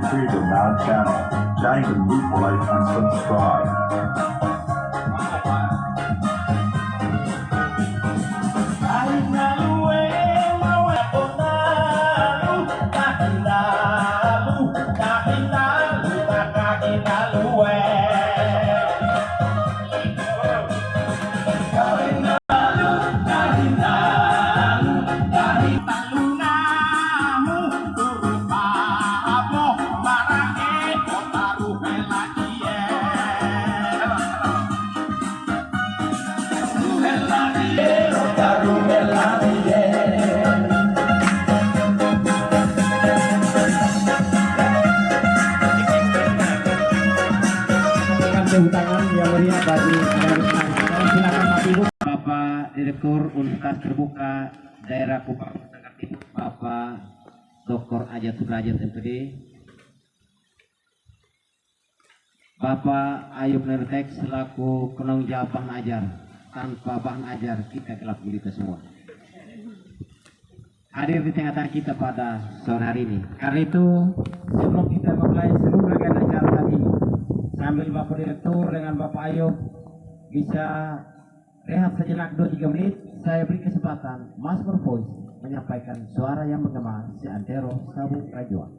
Freedom Now channel. Jangan lupa like and subscribe. Tangan yang meriah bagi silakan Bapak Ibu. Bapak Direktur Universitas Terbuka Daerah Kupang Bapak Dr. Ajat Sudrajat MPD, Bapak Ayub Nertek selaku penanggung jawab bahan ajar. Tanpa bahan ajar kita kelak gulita semua. Hadir di tengah-tengah kita pada sore hari ini. Karena itu sebelum kita memulai seluruh rangkaian acara tadi, sambil Bapak Direktur dengan Bapak Ayub bisa rehat sejenak 2-3 menit, saya beri kesempatan Mas Voice menyampaikan suara yang menggema seantero Sabu Rajuan.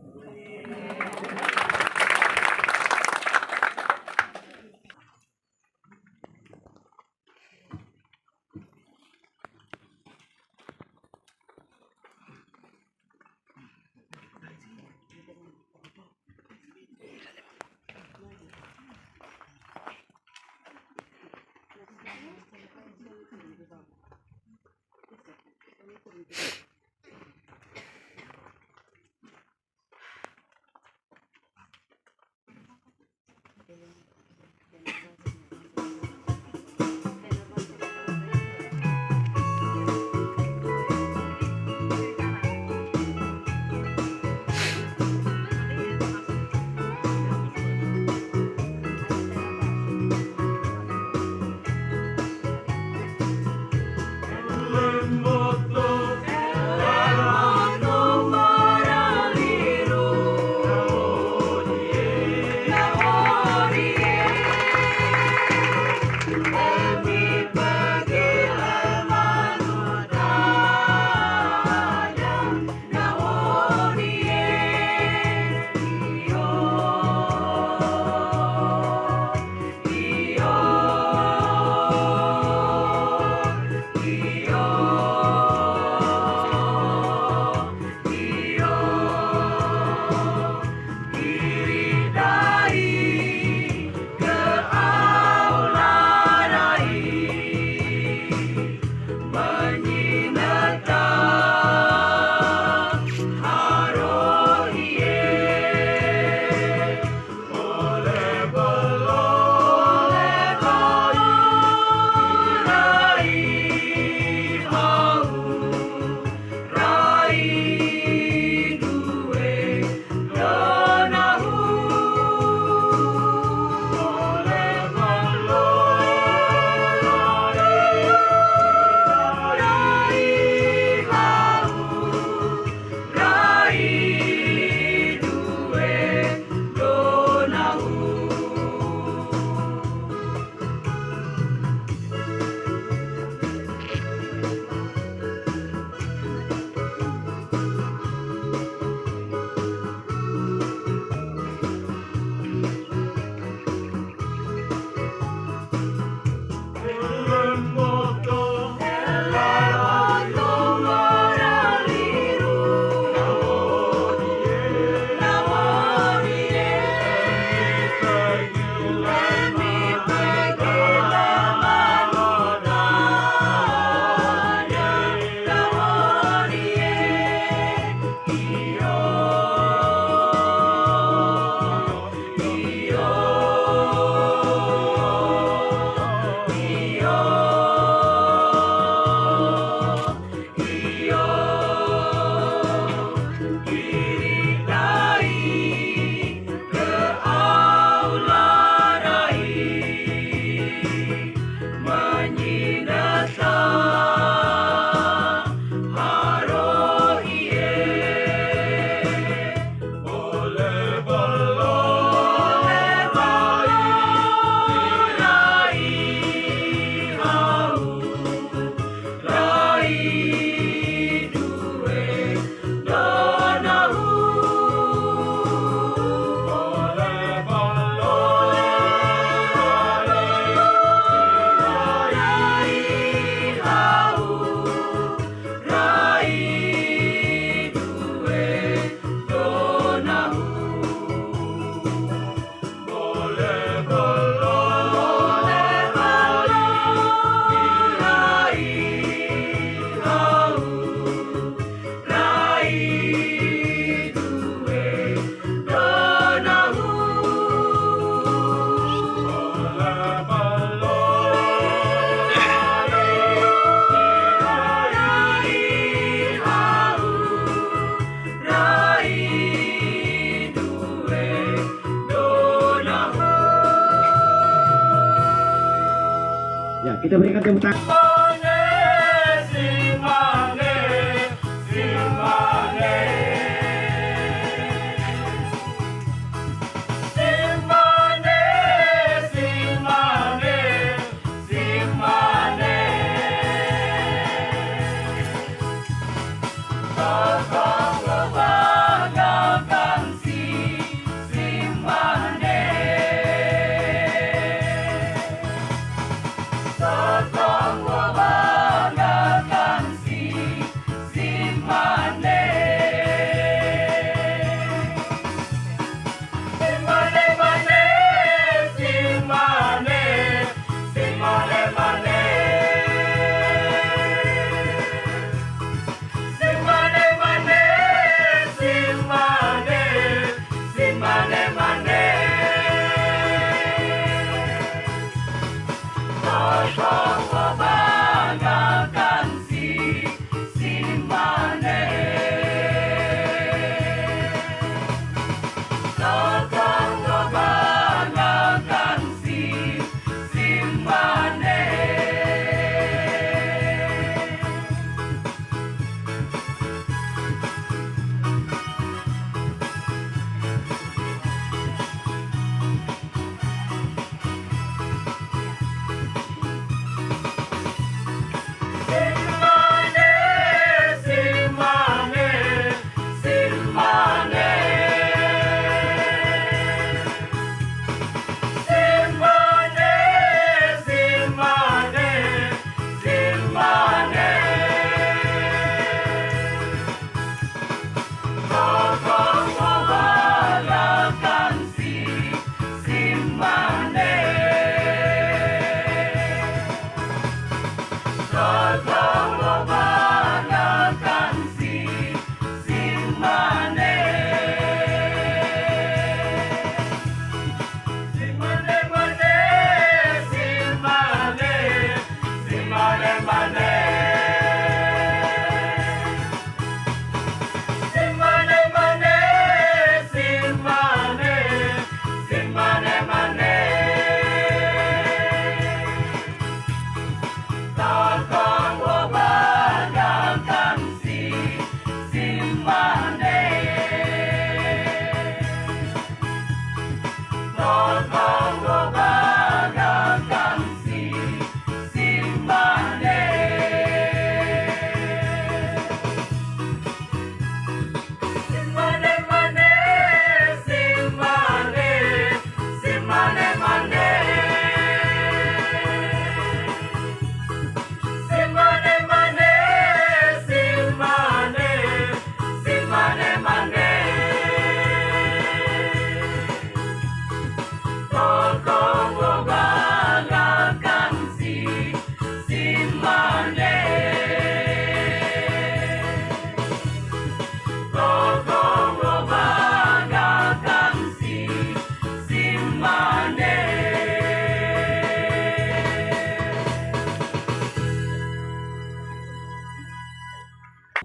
Glory. kita berikan tepuk tangan.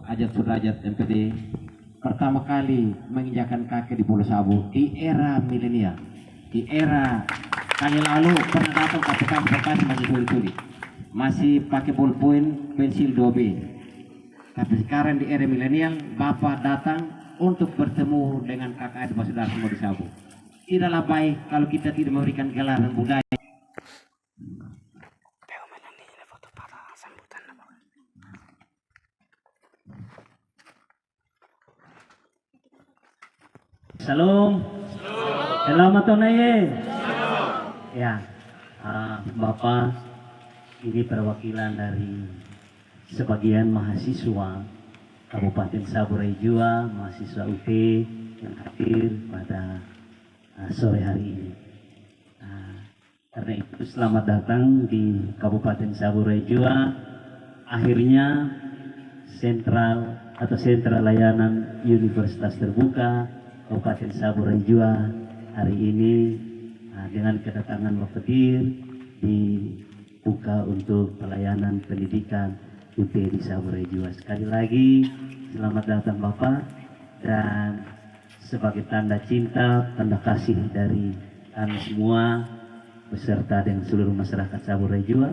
Ajat Sudrajat MPD pertama kali menginjakan kaki di Pulau Sabu di era milenial, di era kali lalu pernah datang KPK Bekasi masih tuli-tuli, masih pakai ballpoint pensil 2B, tapi sekarang di era milenial Bapak datang untuk bertemu dengan kakak adik saudara semua di Sabu. Tidaklah baik kalau kita tidak memberikan gelaran budaya. Salam. Selamat Tonaye. Ya, Bapak, ini perwakilan dari sebagian mahasiswa Kabupaten Sabu Rejua, mahasiswa UT yang hadir pada sore hari ini. Karena itu selamat datang di Kabupaten Sabu Rejua. Akhirnya sentral layanan Universitas Terbuka Kabupaten Sabu Rejua hari ini dengan kedatangan Bapedir dibuka untuk pelayanan pendidikan UT di Sabu Rejua. Sekali lagi selamat datang Bapak, dan sebagai tanda cinta, tanda kasih dari kami semua beserta dengan seluruh masyarakat Sabu Rejua,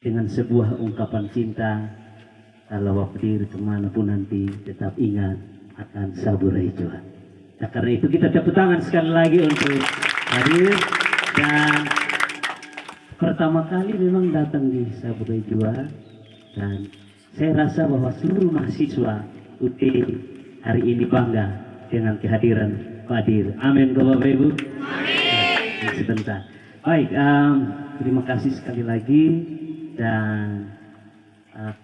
dengan sebuah ungkapan cinta, kalau waktu kemanapun nanti tetap ingat akan Saburai Jua. Nah, karena itu kita tepuk tangan sekali lagi untuk hadir. Dan pertama kali memang datang di Saburai Jua, dan saya rasa bahwa seluruh mahasiswa UT hari ini bangga dengan kehadiran Pak Dir. Amin, Bapak Ibu. Amin. Sebentar. Baik, terima kasih sekali lagi. Dan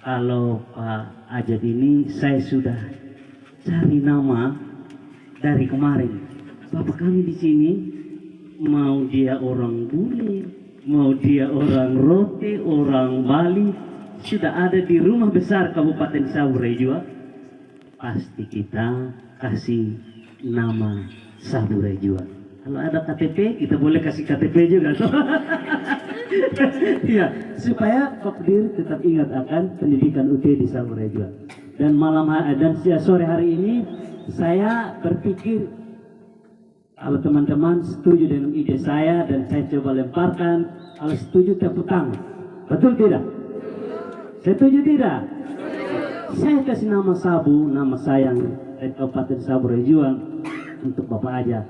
kalau Pak Ajat ini saya sudah cari nama dari kemarin. Bapak kami di sini, mau dia orang Bule, mau dia orang Rote, orang Bali, sudah ada di Rumah Besar Kabupaten Saburai Jua, pasti kita kasih nama Saburai Jua. Kalau ada KTP, kita boleh kasih KTP juga. Ya, supaya Pak Dir tetap ingat akan pendidikan UT di Saburai Jua. Dan sore hari ini saya berpikir, kalau teman-teman setuju dengan ide saya dan saya coba lemparkan, kalau setuju tepuk tangan. Betul tidak? Setuju tidak? Saya kasih nama Sabu, nama sayang dari Kabupaten Saburai Jua untuk Bapak aja.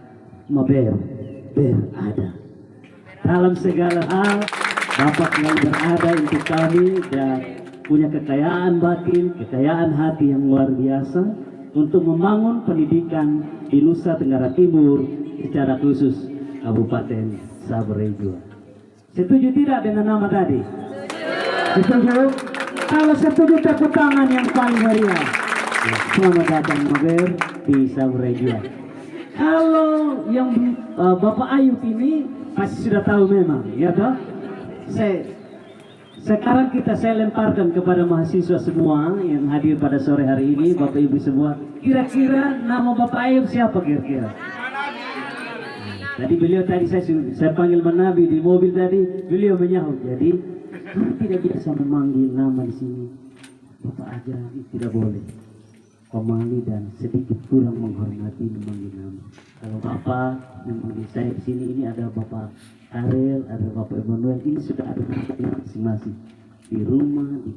Ber ada. Dalam segala hal, Bapak selalu berada untuk kami dan punya kekayaan batin, kekayaan hati yang luar biasa untuk membangun pendidikan di Nusa Tenggara Timur, secara khusus Kabupaten Saburai Jua. Setuju tidak dengan nama tadi? Setuju? Kalau setuju tepuk tangan yang paling meriah. Selamat datang Ber di Saburai Jua. Kalau yang Bapak Ayub ini pasti sudah tahu memang, ya toh? Sekarang saya lemparkan kepada mahasiswa semua yang hadir pada sore hari ini, Bapak Ibu semua. Kira-kira nama Bapak Ayub siapa kira-kira? Tadi beliau saya panggil Manabi di mobil tadi, beliau menyahut. Jadi kami tidak biasa memanggil nama di sini. Bapak aja tidak boleh. Pemali dan sedikit kurang menghormati memanggil nama. Kalau Bapak memanggil saya di sini, ini ada Bapak Ariel, ada Bapak Emmanuel, ini sudah ada masing-masing di rumah, di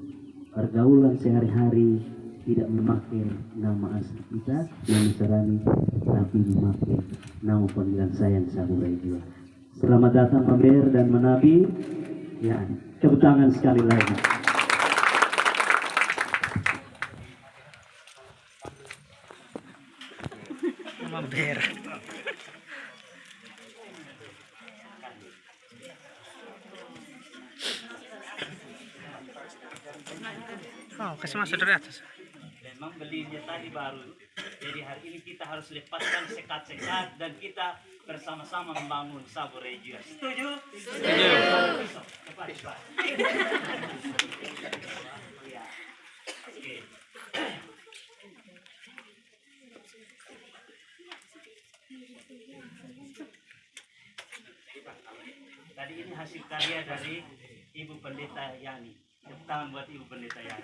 pergaulan sehari-hari, tidak memakai nama asli kita yang Serani, tapi memakai nama panggilan sayang Saburai Jua. Selamat datang Ber dan Manabi. Ya, tepuk tangan sekali lagi. Mampir. Oh, kasih masuk dari atas. Memang belinya tadi baru. Jadi hari ini kita harus lepaskan sekat-sekat dan kita bersama-sama membangun Saburai Jua. Setuju? Setuju. Cepat. Ya. Oke. Tadi ini hasil karya dari Ibu Pendeta Yani. Tepuk tangan buat Ibu Pendeta Yani.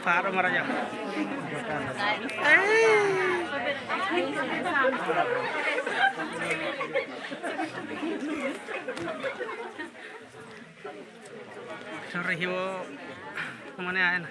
Pak Romar aja. Sorry hiwo kemana ya?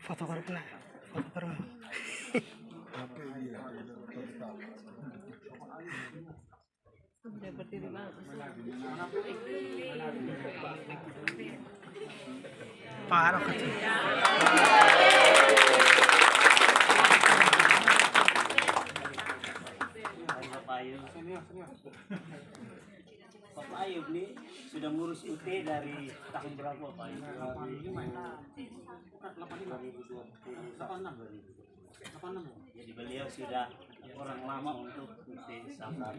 Foto baru kena. Foto baru. Parah kecil. Bapak Ayub nih sudah ngurus UT dari tahun berapa Pak Ayub? 86. Jadi beliau sudah orang lama untuk UT Sabana.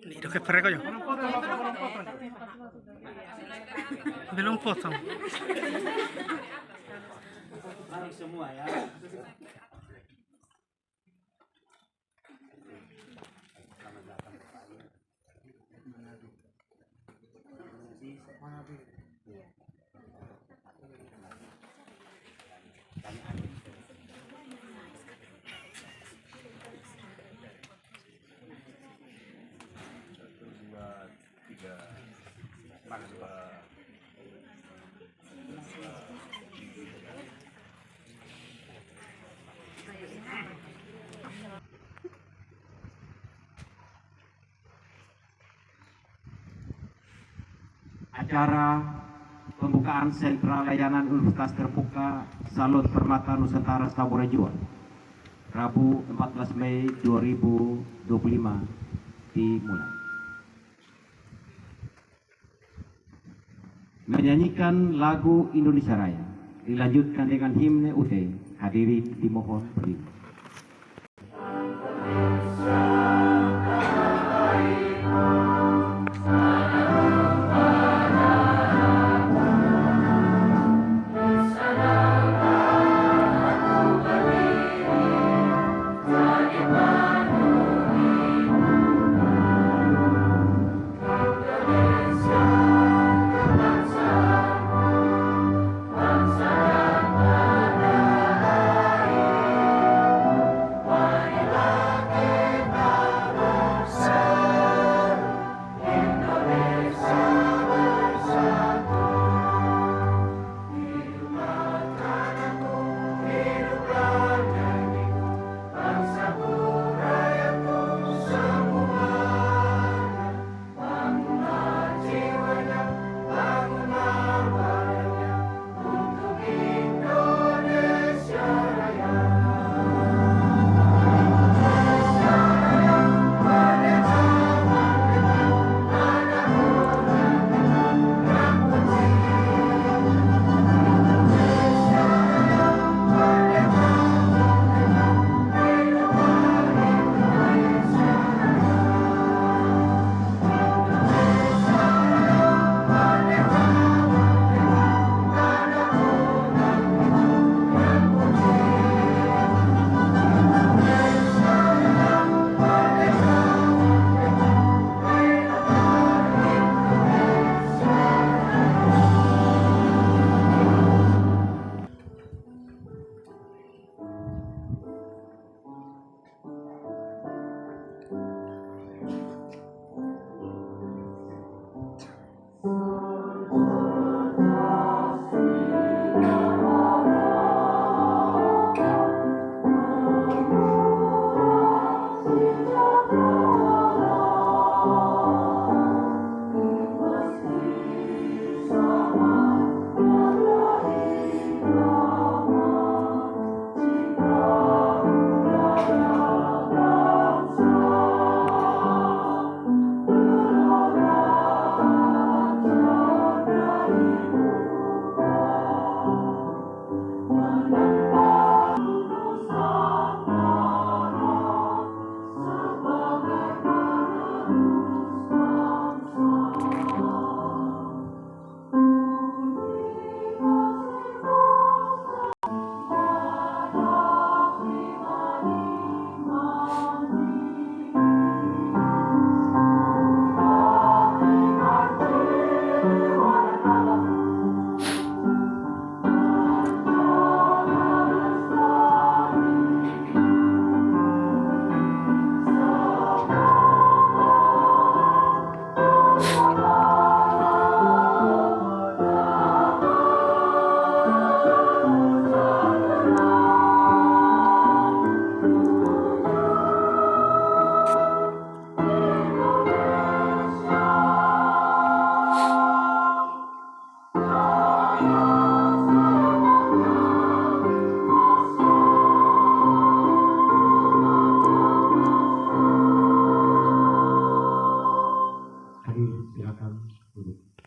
Ini udah keper kok ya? Belum potong. Mari semua ya. Acara pembukaan Sentra Layanan Universitas Terbuka Salon Permata Nusantara Saburejo, Rabu 14 Mei 2025 dimulai. Menyanyikan lagu Indonesia Raya, dilanjutkan dengan himne UT. Hadirin dimohon berdiri.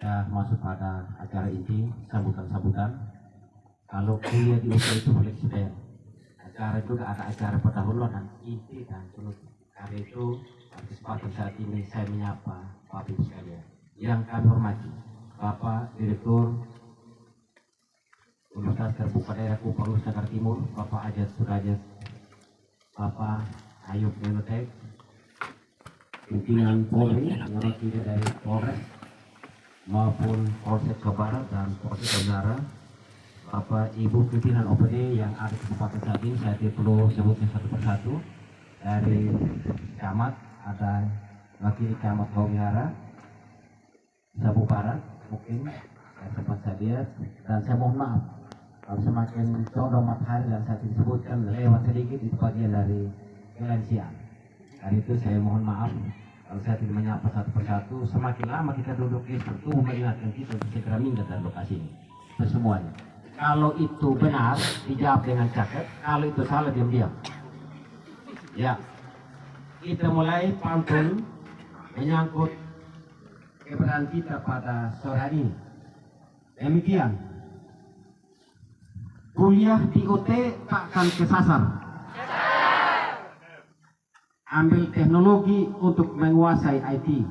kita masuk pada acara inti, sambutan-sambutan. Kalau kuliah di usia itu fleksibel, acara juga ada acara pendahuluan inti dan penutup. Karena itu kesempatan saat ini saya menyapa Bapak Ibu sekalian yang kami hormati, Bapak Direktur Universitas Terbuka Daerah Kupang Nusa Tenggara Timur, Bapak Ajat Sudrajat, Bapak Ayub Menotek, pimpinan Polri yang wakil dari Polres maupun Polsek Barat dan Polsek Tenggara, Bapak Ibu pimpinan OPD yang ada di kesempatan saat ini. Saya tidak perlu sebutnya satu persatu. Dari camat ada wakil camat Bawihara, Sabu Barat mungkin yang sempat saya lihat, dan saya mohon maaf kalau semakin condong matahari dan saya disebutkan lewat sedikit itu bagian dari kelansian. Dari itu saya mohon maaf kalau saya tidak menyapa satu persatu. Semakin lama kita duduk di situ mengingatkan kita untuk segera minggat dari lokasi ini. Itu semuanya. Kalau itu benar dijawab dengan cakap, kalau itu salah diam-diam. Ya, kita mulai pantun menyangkut keberadaan kita pada sore hari ini. Demikian, kuliah di UT takkan kesasar. Ambil teknologi untuk menguasai IT.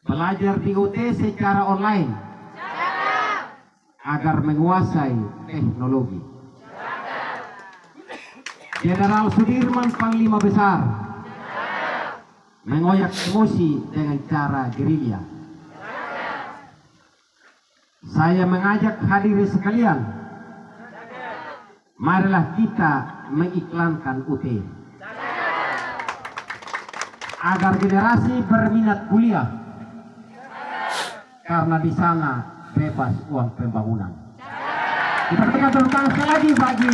Belajar di UT secara online agar menguasai teknologi. Jenderal Sudirman Panglima Besar mengoyak emosi dengan cara gerilya. Saya mengajak hadirin sekalian, marilah kita mengiklankan UT agar generasi berminat kuliah, karena di sana bebas uang pembangunan. Kita berikan tepuk tangan sekali lagi bagi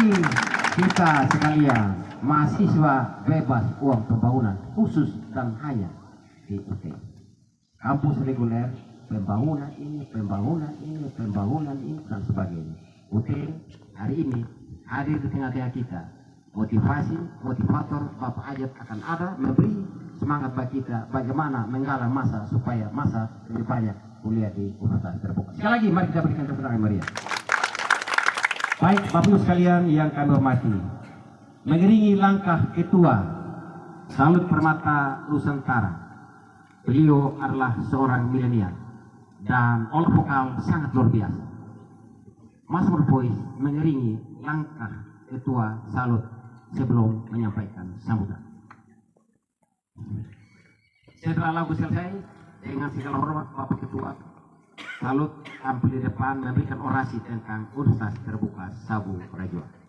kita sekalian, mahasiswa bebas uang pembangunan khusus dan hanya di UT. Kampus reguler, pembangunan ini, dan sebagainya. UT hari ini hadir di tengah-tengah kita. Motivator Bapak Ajat akan ada memberi semangat bagi kita bagaimana menggalang masa supaya masa lebih banyak kuliah di Universitas Terbuka. Sekali lagi mari kita berikan tepuk tangan meriah. Baik Bapak Ibu sekalian yang kami hormati, mengiringi langkah Ketua Salut Permata Nusantara, beliau adalah seorang milenial dan olah vokal sangat luar biasa. Mas Voice mengiringi langkah Ketua Salut sebelum menyampaikan sambutan. Setelah lagu selesai, dengan segala hormat Bapak Ketua Salut tampil di depan memberikan orasi tentang Universitas Terbuka Sabu Praijua.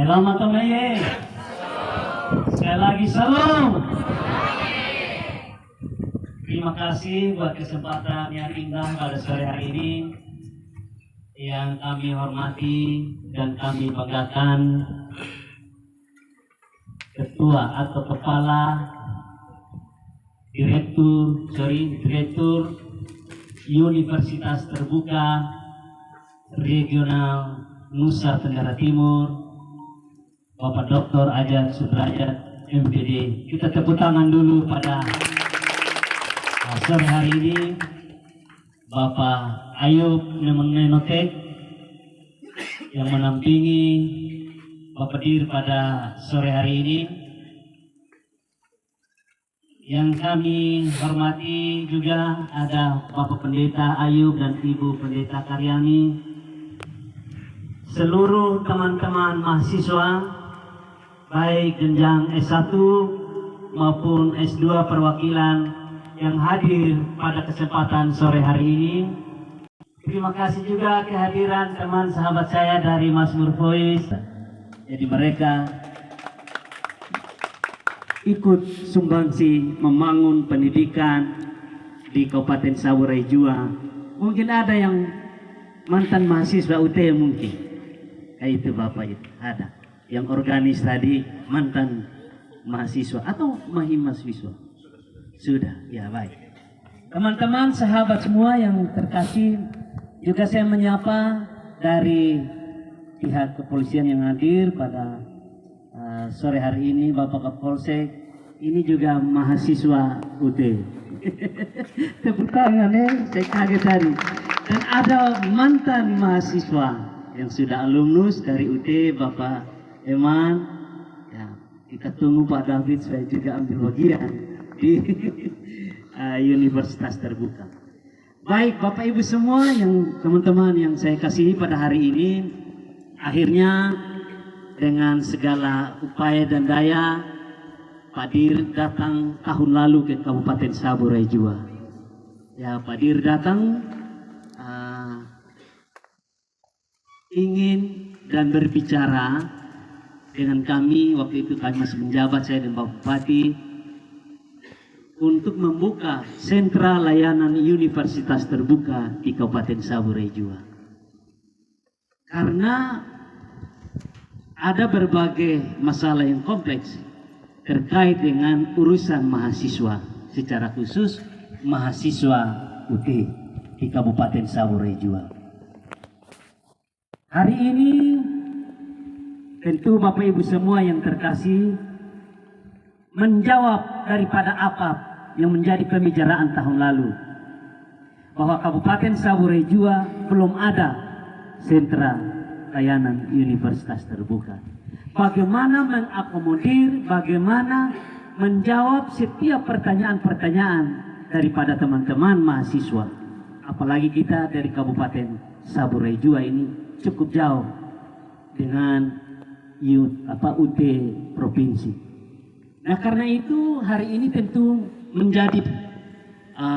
Selamat Tomeye. Sekali lagi salam. Terima kasih buat kesempatan yang indah pada sore hari ini. Yang kami hormati dan kami banggakan Ketua atau Kepala Direktur Universitas Terbuka Regional Nusa Tenggara Timur, Bapak Dr. Ajat Sudrajat MPD. Kita tepuk tangan dulu pada sore hari ini. Bapak Ayub Nenotek yang menampingi Bapak Dir pada sore hari ini. Yang kami hormati juga ada Bapak Pendeta Ayub dan Ibu Pendeta Karyani, seluruh teman-teman mahasiswa baik jenjang S1 maupun S2 perwakilan yang hadir pada kesempatan sore hari ini. Terima kasih juga kehadiran teman sahabat saya dari Mazmur Voice. Jadi mereka ikut sumbangsi membangun pendidikan di Kabupaten Saburai Jua. Mungkin ada yang mantan mahasiswa UT mungkin. Kayak itu Bapak itu ada. Yang organis tadi mantan mahasiswa atau mahasiswa. Sudah, ya baik. Teman-teman, sahabat semua yang terkasih, juga saya menyapa dari pihak kepolisian yang hadir pada sore hari ini, Bapak Kapolsek, ini juga mahasiswa UT. Tepuk tangan ya, saya kaget tadi. Dan ada mantan mahasiswa yang sudah alumnus dari UT, Bapak Eman. Ya, kita tunggu Pak David supaya juga ambil bagian di Universitas Terbuka. Baik Bapak Ibu semua, yang teman-teman yang saya kasihi pada hari ini, akhirnya dengan segala upaya dan daya Pak Dir datang tahun lalu ke Kabupaten Saburai Jua. Ya, Pak Dir datang ingin dan berbicara dengan kami. Waktu itu kami masih menjabat, saya dan Bapak Bupati, untuk membuka sentra layanan Universitas Terbuka di Kabupaten Saburai Jua. Karena ada berbagai masalah yang kompleks terkait dengan urusan mahasiswa, secara khusus mahasiswa UT di Kabupaten Saburai Jua. Hari ini tentu Bapak Ibu semua yang terkasih, menjawab daripada apa yang menjadi pembicaraan tahun lalu, bahwa Kabupaten Saburai Jua belum ada sentra layanan Universitas Terbuka. Bagaimana mengakomodir, bagaimana menjawab setiap pertanyaan-pertanyaan daripada teman-teman mahasiswa. Apalagi kita dari Kabupaten Saburai Jua ini cukup jauh dengan UT provinsi. Nah, karena itu hari ini tentu menjadi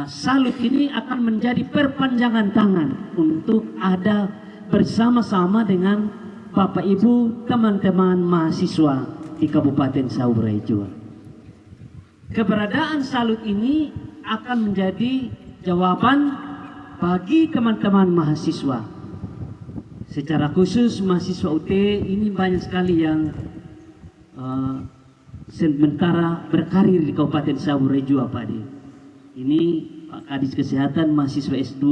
salut ini akan menjadi perpanjangan tangan untuk ada bersama-sama dengan Bapak Ibu teman-teman mahasiswa di Kabupaten Saburai Jua. Keberadaan salut ini akan menjadi jawaban bagi teman-teman mahasiswa. Secara khusus mahasiswa UT ini banyak sekali yang sementara berkarir di Kabupaten Saburai Jua, Pak Di. Ini Pak Kadis Kesehatan, mahasiswa S2,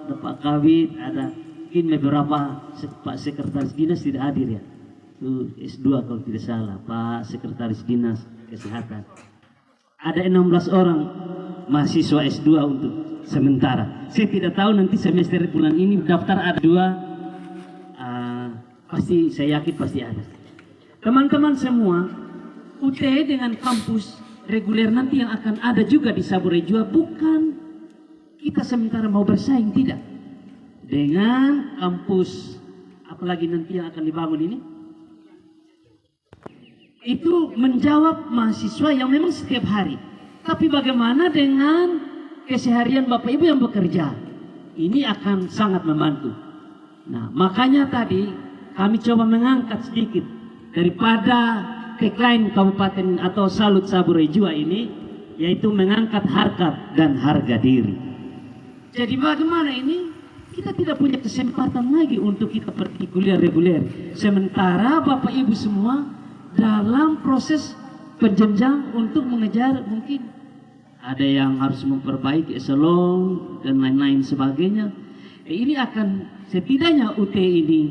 ada Pak Kawit, ada mungkin beberapa Pak Sekretaris Dinas tidak hadir ya. Itu S2 kalau tidak salah, Pak Sekretaris Dinas Kesehatan. Ada 16 orang mahasiswa S2 untuk sementara. Saya tidak tahu nanti semester bulan ini daftar ada 2. Pasti saya yakin pasti ada. Teman-teman semua, UT dengan kampus reguler nanti yang akan ada juga di Saburai Jua, bukan kita sementara mau bersaing, tidak. Dengan kampus apalagi nanti yang akan dibangun ini, itu menjawab mahasiswa yang memang setiap hari. Tapi bagaimana dengan keseharian Bapak Ibu yang bekerja? Ini akan sangat membantu. Nah, makanya tadi kami coba mengangkat sedikit daripada tagline Kabupaten atau Salut Saburai Jua ini, yaitu mengangkat harkat dan harga diri. Jadi bagaimana ini? Kita tidak punya kesempatan lagi untuk kita pergi kuliah reguler. Sementara Bapak Ibu semua dalam proses penjenjang untuk mengejar, mungkin ada yang harus memperbaiki eselon dan lain-lain sebagainya. Ini akan setidaknya UT ini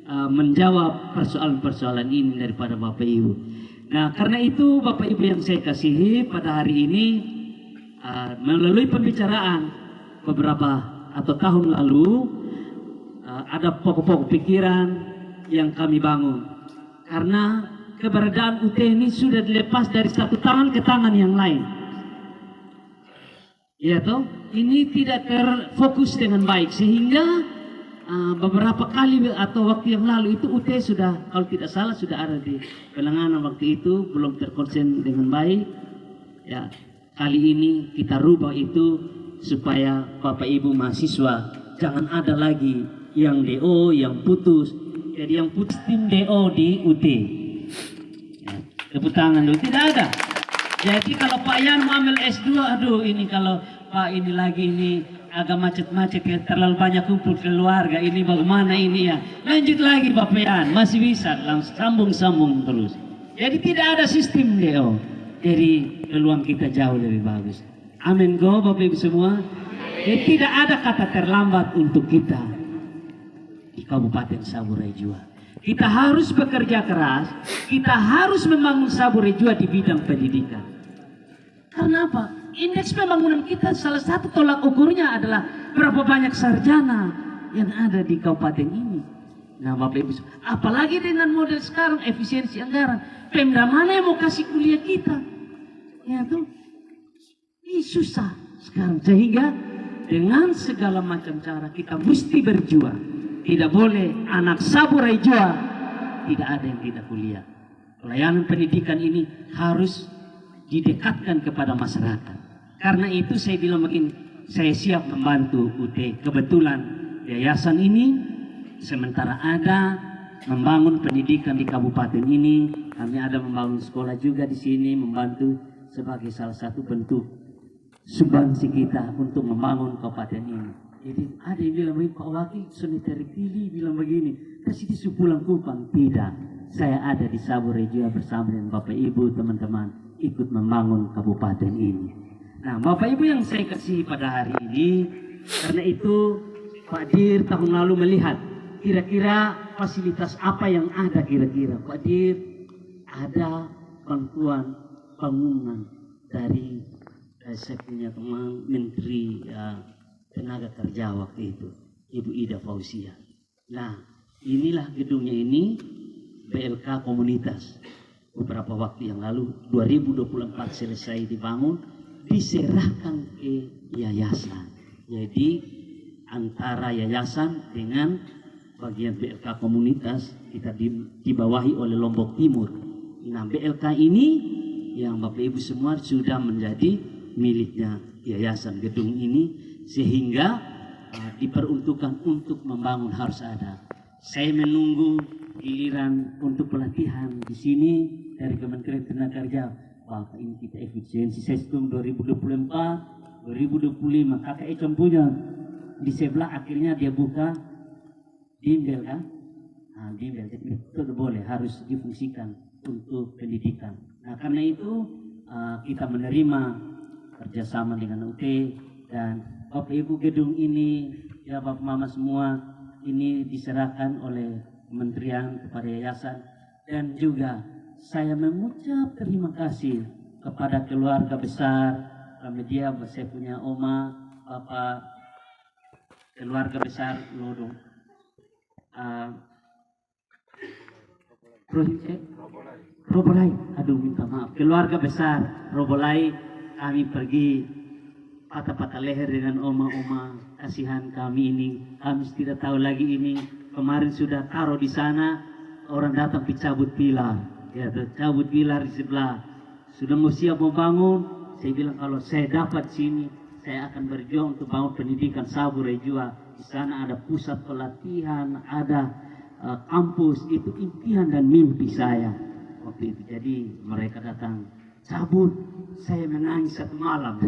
menjawab persoalan-persoalan ini daripada Bapak Ibu. Nah, karena itu Bapak Ibu yang saya kasihi, pada hari ini melalui pembicaraan beberapa atau tahun lalu ada pokok-pokok pikiran yang kami bangun. Karena keberadaan UT ini sudah dilepas dari satu tangan ke tangan yang lain. Ya toh, ini tidak terfokus dengan baik sehingga beberapa kali atau waktu yang lalu itu UT sudah, kalau tidak salah sudah ada di penanganan waktu itu, belum terkonsen dengan baik. Ya, kali ini kita rubah itu supaya Bapak Ibu mahasiswa jangan ada lagi yang DO yang putus. Jadi yang putus tim DO di UT. Ya, tepuk tangan dulu, tidak ada. Jadi kalau Pak Yan mau ambil S2, aduh ini kalau Pak ini lagi ini agak macet-macet ya, terlalu banyak kumpul keluarga, ini bagaimana ini ya. Lanjut lagi Bapak Yan, masih bisa langsung sambung-sambung terus. Jadi tidak ada sistem DO. Jadi peluang kita jauh lebih bagus. Amin go Bapak Ibu semua. Jadi tidak ada kata terlambat untuk kita di Kabupaten Saburai Jua. Kita harus bekerja keras, kita harus membangun Saburai Jua di bidang pendidikan. Karena apa? Indeks pembangunan kita salah satu tolak ukurnya adalah berapa banyak sarjana yang ada di kabupaten ini. Nah Bapak Ibu, apalagi dengan model sekarang efisiensi anggaran, Pemda mana yang mau kasih kuliah kita? Ya tuh, ini susah sekarang. Sehingga dengan segala macam cara kita mesti berjuang. Tidak boleh anak Saburai Jua tidak ada yang tidak kuliah. Pelayanan pendidikan ini harus didekatkan kepada masyarakat. Karena itu saya bilang begini, saya siap membantu UT. Kebetulan yayasan ini sementara ada membangun pendidikan di kabupaten ini, kami ada membangun sekolah juga di sini, membantu sebagai salah satu bentuk sumbangsi kita untuk membangun kabupaten ini. Jadi ada yang bilang begini, Pak Wakil Seniteri Pili bilang begini, kasih di Supulang Kupang. Tidak, saya ada di Saburai Jua bersama dengan Bapak Ibu teman-teman ikut membangun kabupaten ini. Nah Bapak Ibu yang saya kasih pada hari ini, karena itu Pak Dir tahun lalu melihat kira-kira fasilitas apa yang ada kira-kira. Pak Dir ada bantuan bangunan dari saya punya teman Menteri Tenaga Kerja waktu itu, Ibu Ida Fauzia. Nah inilah gedungnya ini, BLK Komunitas. Beberapa waktu yang lalu 2024 selesai dibangun, diserahkan ke yayasan. Jadi antara yayasan dengan bagian BLK Komunitas kita dibawahi oleh Lombok Timur. Nah BLK ini yang Bapak Ibu semua sudah menjadi miliknya yayasan gedung ini, sehingga diperuntukkan untuk membangun harus ada. Saya menunggu giliran untuk pelatihan di sini dari Kementerian Tenaga Kerja. Bapak ini kita efisiensi sistem 2024, 2025. KKI contohnya di sebelah akhirnya dia buka bimbel kan? Nah, bimbel itu boleh harus difungsikan untuk pendidikan. Nah karena itu kita menerima kerjasama dengan UT dan Bapak Ibu gedung ini ya Bapak Mama semua ini diserahkan oleh kementerian kepada yayasan. Dan juga saya mengucap terima kasih kepada keluarga besar media. Saya punya oma, bapak, keluarga besar Lodong, Robolai, aduh minta maaf, keluarga besar Robolai. Kami pergi patah-patah leher dengan oma-oma, kasihan kami ini, kami tidak tahu lagi ini. Kemarin sudah taruh di sana, orang datang cabut pilar, ya cabut pilar di sebelah. Sudah mau siap membangun. Saya bilang kalau saya dapat sini, saya akan berjuang untuk bangun pendidikan Saburai Jua. Di sana ada pusat pelatihan, ada kampus itu impian dan mimpi saya waktu itu. Jadi mereka datang cabut, saya menangis satu malam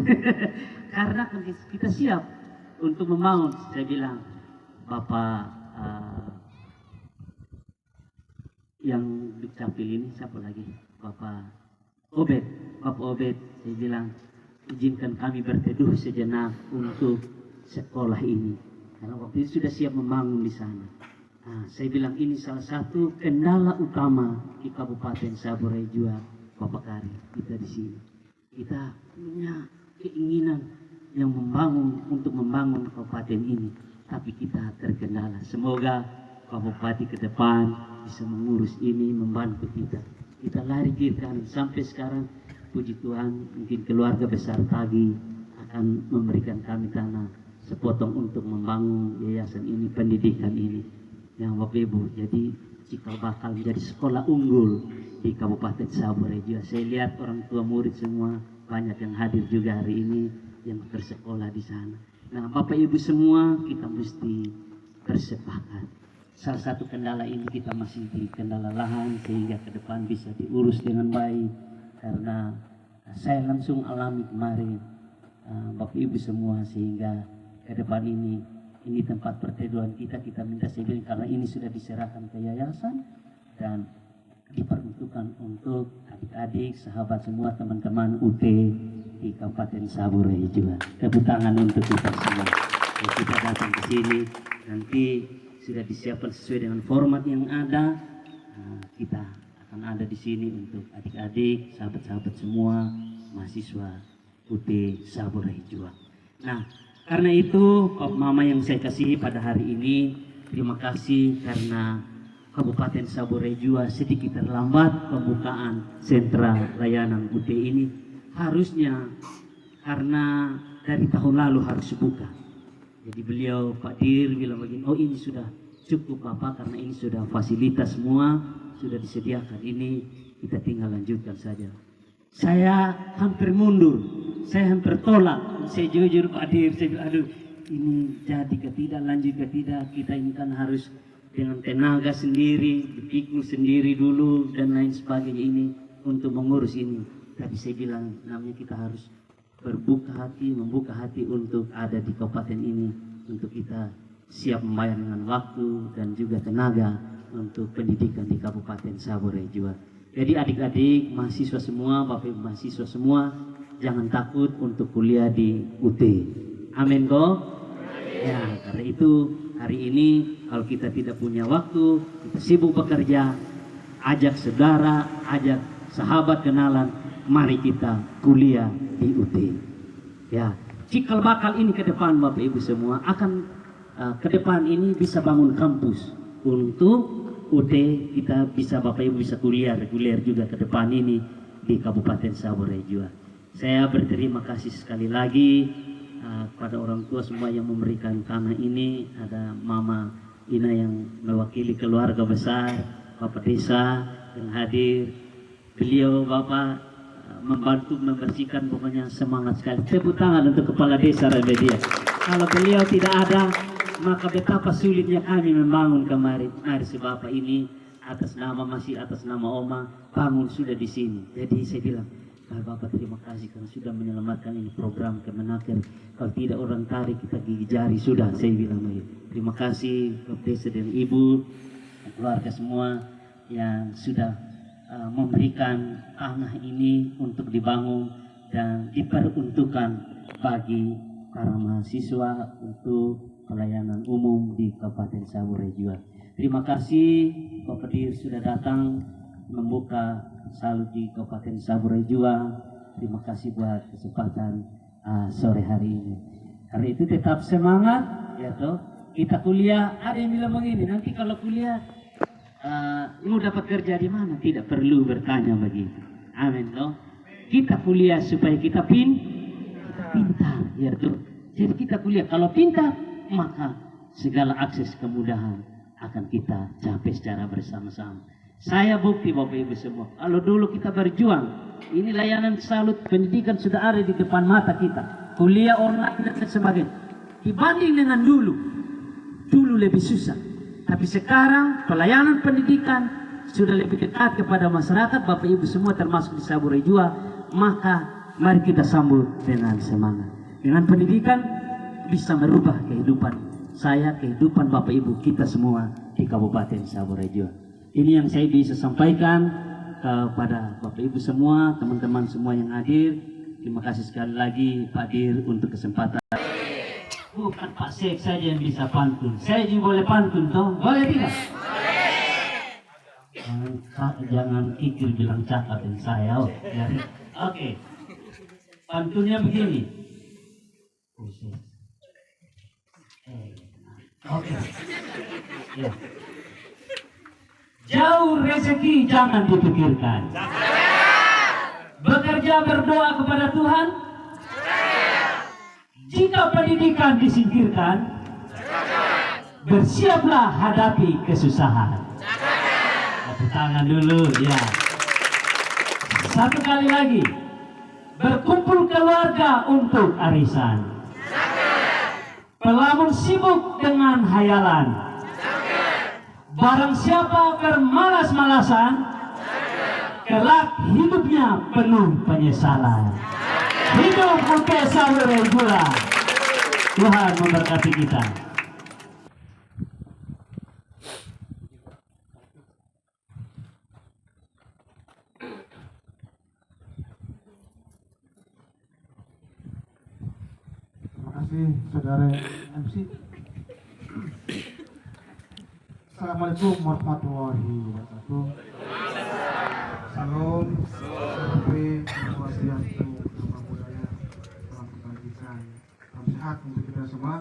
karena kita siap untuk membangun. Saya bilang, Bapak yang dukcapil ini siapa lagi? Bapak Obed, saya bilang, izinkan kami berteduh sejenak untuk sekolah ini. Karena waktu itu sudah siap membangun di sana. Nah, saya bilang ini salah satu kendala utama di Kabupaten Saburai-Jua, Bapak Kari. Kita di sini, kita punya keinginan yang untuk membangun kabupaten ini, tapi kita terkendala. Semoga Pak Bupati ke depan bisa mengurus ini, membantu kita. Kita lari kiri kanan sampai sekarang, puji Tuhan, mungkin keluarga besar Tagi akan memberikan kami tanah sepotong untuk membangun yayasan ini, pendidikan ini. Yang Bapak Ibu, jadi cikal bakal menjadi sekolah unggul di Kabupaten Saburai-Jua. Saya lihat orang tua murid semua banyak yang hadir juga hari ini yang bersekolah di sana. Nah, Bapak Ibu semua, kita mesti bersepakat. Salah satu kendala ini kita masih di kendala lahan, sehingga ke depan bisa diurus dengan baik. Karena saya langsung alami kemarin, Bapak Ibu semua, sehingga ke depan ini tempat perteduhan kita minta sebelum, karena ini sudah diserahkan ke yayasan dan diperuntukkan untuk adik-adik, sahabat semua, teman-teman UT di Kabupaten Saburai-Jua. Tepuk tangan untuk kita semua. Kita datang ke sini, nanti sudah disiapkan sesuai dengan format yang ada. Kita akan ada di sini untuk adik-adik, sahabat-sahabat semua, mahasiswa UT Saburai-Jua. Nah, karena itu, Pak Mama yang saya kasihi pada hari ini, terima kasih karena Kabupaten Saburai-Jua sedikit terlambat pembukaan sentra layanan UT ini. Harusnya karena dari tahun lalu harus buka. Jadi beliau, Pak Dir, bilang begini, oh ini sudah cukup Bapak, karena ini sudah fasilitas semua, sudah disediakan, ini kita tinggal lanjutkan saja. Saya hampir mundur, saya hampir tolak. Saya jujur Pak Dir, saya bilang, aduh ini jadi ke tidak, lanjut ke tidak, kita ini kan harus dengan tenaga sendiri, dipikul sendiri dulu dan lain sebagainya ini untuk mengurus ini. Tapi saya bilang, namanya kita harus membuka hati untuk ada di kabupaten ini, untuk kita siap membayar dengan waktu dan juga tenaga untuk pendidikan di Kabupaten Saburai-Jua. Jadi adik-adik, mahasiswa semua, Bapak Ibu mahasiswa semua, jangan takut untuk kuliah di UT. Amin kok? Ya, karena itu hari ini kalau kita tidak punya waktu, kita sibuk bekerja, ajak saudara, ajak sahabat kenalan, mari kita kuliah di UT. Ya, cikal bakal ini ke depan Bapak Ibu semua akan ke depan ini bisa bangun kampus untuk UT. Kita bisa, Bapak Ibu bisa kuliah reguler juga ke depan ini di Kabupaten Saburai-Jua. Saya berterima kasih sekali lagi kepada orang tua semua yang memberikan tanah ini. Ada Mama Ina yang mewakili keluarga besar, Bapak Desa yang hadir. Beliau Bapak membantu membersihkan, pokoknya semangat sekali. Tepuk tangan untuk Kepala Desa Remedia. Kalau beliau tidak ada, maka betapa sulitnya kami membangun kemarin. Mari si Bapak ini masih atas nama Oma bangun sudah di sini. Jadi saya bilang, Bapak terima kasih karena sudah menyelamatkan ini program Kemenaker. Kalau tidak orang tarik kita gigi jari sudah. Saya bilang begitu. Terima kasih Bapak Desa dan Ibu, keluarga semua yang sudah memberikan tanah ini untuk dibangun dan diperuntukkan bagi para mahasiswa untuk pelayanan umum di Kabupaten Saburai-Jua. Terima kasih Bapak Dir sudah datang membuka salut di Kabupaten Saburai-Jua. Terima kasih buat kesempatan sore hari ini. Hari itu tetap semangat, ya toh. Kita kuliah, ada yang bilang begini, nanti kalau kuliah lu dapat kerja di mana? Tidak perlu bertanya begitu. Amin toh. Kita kuliah supaya kita pintar, ya toh. Jadi kita kuliah kalau pintar, maka segala akses kemudahan akan kita capai secara bersama-sama. Saya bukti Bapak Ibu semua. Kalau dulu kita berjuang, ini layanan salut pendidikan sudah ada di depan mata kita. Kuliah online dan sebagainya. Dibanding dengan dulu lebih susah. Tapi sekarang pelayanan pendidikan sudah lebih dekat kepada masyarakat, Bapak Ibu semua termasuk di Saburai Jua. Maka mari kita sambut dengan semangat. Dengan pendidikan bisa merubah kehidupan saya, kehidupan Bapak Ibu kita semua di Kabupaten Saburai Jua. Ini yang saya bisa sampaikan kepada Bapak Ibu semua, teman-teman semua yang hadir. Terima kasih sekali lagi Pak Dir untuk kesempatan. Bukan Pak Sek saja yang bisa pantun, saya juga boleh pantun toh, boleh tidak? Jangan kikir bilang cakatin saya. Oke. Pantunnya begini. Oke. Ya. Jauh rezeki jangan dipikirkan. Bekerja berdoa kepada Tuhan. Jika pendidikan disingkirkan, bersiaplah hadapi kesusahan. Tepuk tangan dulu, ya. Satu kali lagi. Berkumpul keluarga untuk arisan. Pelamun sibuk dengan hayalan. Barang siapa bermalas-malasan, kelak hidupnya penuh penyesalan. Hidup untuk Saburai Jua. Tuhan memberkati kita. Saudara MC. Assalamualaikum warahmatullahi wabarakatuh. Salam, sampai swastiastu, salam budaya, salam kebajikan, salam sehat untuk kita semua.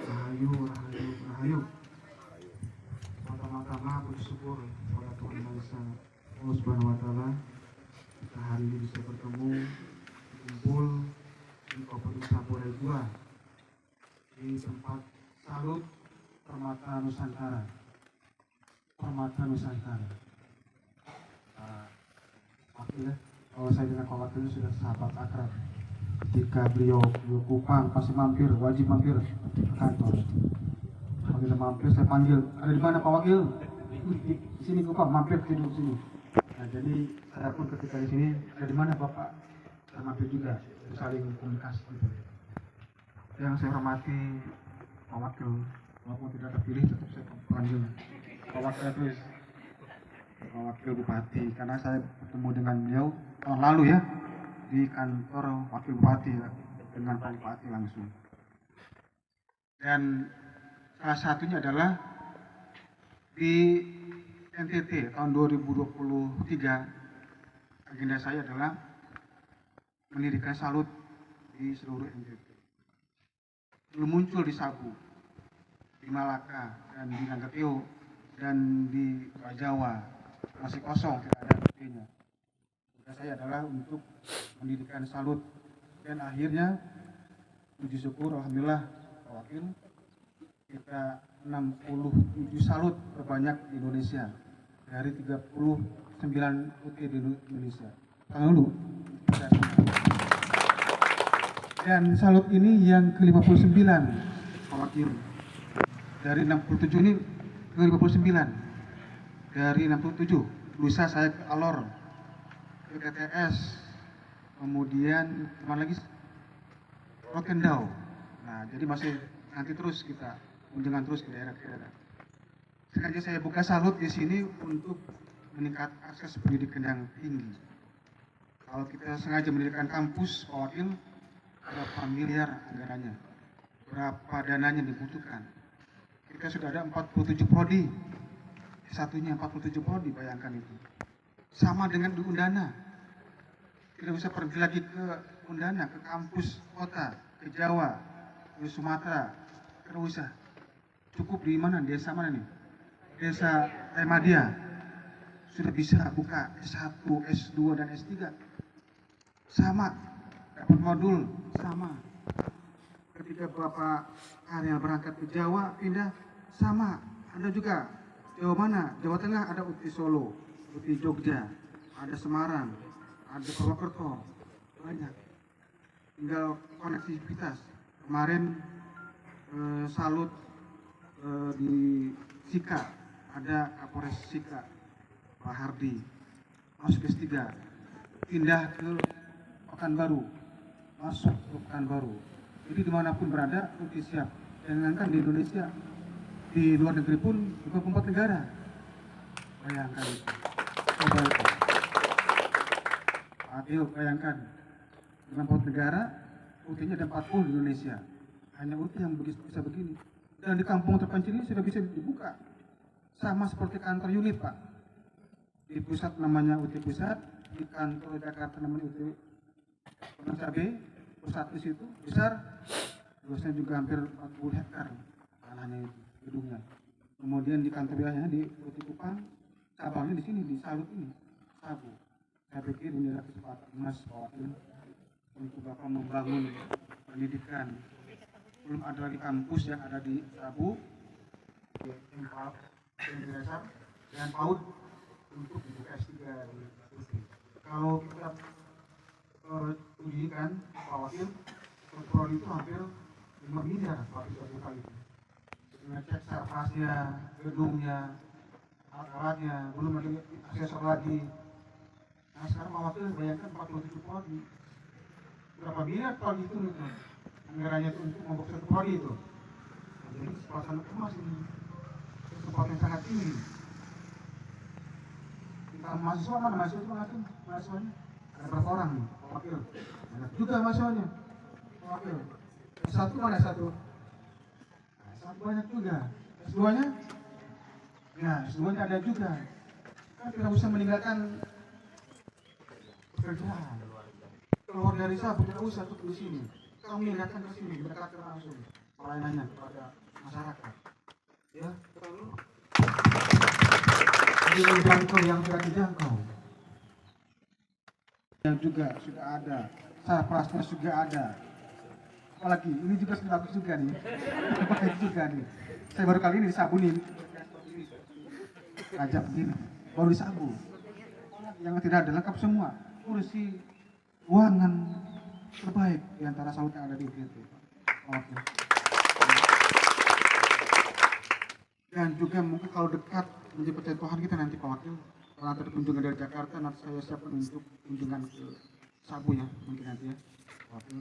Rahayu, rahayu, rahayu. Pertama-tama bersyukur kepada Tuhan Yang Esa Allah Subhanahu Wa Taala. Kita hari ini bisa bertemu, kumpul di Kabupaten Saburai Jua di tempat salut Permata Nusantara. Permata Nusantara. Maklumlah, kalau saya dengan Pak Wakil sudah sahabat akrab. Jika beliau Kupang pasti mampir, wajib mampir ke kantor. Kalau kita mampir, saya panggil, ada di mana Pak Wakil? Di sini Kupang, mampir tidur di sini. Nah, jadi saya pun ketika di sini, ada di mana Bapak? Saya mampir juga, saling komunikasi gitu. Yang saya hormati Pak Wakil, walaupun tidak terpilih tetap saya panggil Pak Wakil terus, Pak Wakil Bupati, karena saya bertemu dengan beliau tahun lalu ya di kantor Wakil Bupati ya, dengan Pak Bupati langsung. Dan salah satunya adalah di NTT tahun 2023 agenda saya adalah mendirikan salut di seluruh NTT. Belum muncul di Sabu, di Malaka, dan di Nanggateo, dan di Jawa masih kosong, tidak ada buktinya. Tugas saya adalah untuk mendirikan salut, dan akhirnya puji syukur alhamdulillah Pak Wakil, kita 67 salut terbanyak di Indonesia dari 39 UT di Indonesia. Tahun lalu. Dan salut ini yang ke-59 Pak Wakil. Dari 67 ini ke-59. Dari 67 lusa saya ke Alor, ke TTS, kemudian kemana lagi? Rokendau. Nah, jadi masih nanti terus kita kunjungan terus ke daerah-daerah. Sengaja saya buka salut di sini untuk meningkatkan akses pendidikan yang tinggi. Kalau kita sengaja mendirikan kampus, Pak Wakil, berapa miliar anggarannya, berapa dananya dibutuhkan. Kita sudah ada 47 prodi, satunya 47 prodi, bayangkan itu. Sama dengan di Undana, tidak bisa pergi lagi ke Undana, ke kampus kota, ke Jawa, ke Sumatera, tidak usah. Cukup di mana, desa mana nih? Desa Remadia, sudah bisa buka S1, S2, dan S3. Sama, dapat modul, sama. Ketika Bapak Ariel berangkat ke Jawa, pindah, sama. Anda juga, Jawa mana? Jawa Tengah ada UT Solo, UT Jogja, ada Semarang, ada Purwokerto, banyak. Tinggal konektivitas. Kemarin salut di Sika, ada Kapolres Sika, Pak Hardi, masuk S3, pindah ke Pekanbaru, masuk ke Pekanbaru. Jadi dimanapun berada, UT siap. Jangankan di Indonesia, di luar negeri pun 24 negara. Bayangkan itu. Coba itu. Adil, bayangkan. 24 negara, UT-nya ada 40 di Indonesia. Hanya UT yang bisa begini. Dan di kampung terpencil ini sudah bisa dibuka. Sama seperti kantor unit, Pak. Di pusat namanya UT Pusat, di kantor Jakarta namanya UT Pondok Cabe, pusat di situ besar, luasnya juga hampir 40 hektar tanahnya itu, gedungnya. Kemudian di kantor wilayahnya di UT Kupang, cabangnya di sini, di Salut ini, Sabu. Saya pikir ini adalah kesempatan emas waktu untuk Bapak membangun pendidikan. Belum ada lagi kampus yang ada di Sabu, di Empal, di Dasar, dan PAUD untuk dibuka S3 di UT. Kalau kita ujikan Pak Wakil, prodi itu hampir 5 miliar Pak Wakil kali itu. Ngecek sarpasnya, gedungnya, alat-alatnya, belum ada asesor lagi. Nah sekarang Pak Wakil bayangkan 47 prodi. Berapa miliar prodi itu? Anggarannya itu untuk membok satu prodi itu. Nah, jadi kesempatan emas ini, kesempatan yang sangat tinggi. Kita mahasiswa mana? Mahasiswa itu ngatur mahasiswanya. Ada berapa orang nih? Wakil. Banyak juga mahasiswanya. Wakil. S1 mana S1? Nah, S1 banyak juga. S2-nya? Ya, S2-nya ada juga. Kan tidak usah meninggalkan pekerjaan. Keluar dari Sabu tidak usah tuh di sini. Kami datang ke sini, mendekatkan langsung pelayanannya kepada masyarakat. Ya, terlalu menjangkau yang tidak dijangkau. Yang juga sudah ada, sarprasnya juga ada. Apalagi ini juga sudah bagus juga nih, bagus juga nih. Saya baru kali ini disabu nih, ajak begini, baru disabu. Yang tidak ada lengkap semua, kursi, ruangan terbaik di antara Salut yang ada di UGT. Oke. Dan juga mungkin kalau dekat menjadi percontohan kita nanti Pak Wakil. Kalau ada kunjungan dari Jakarta, nanti saya siapkan untuk kunjungan ke Sabu ya, mungkin nanti ya. Wakil.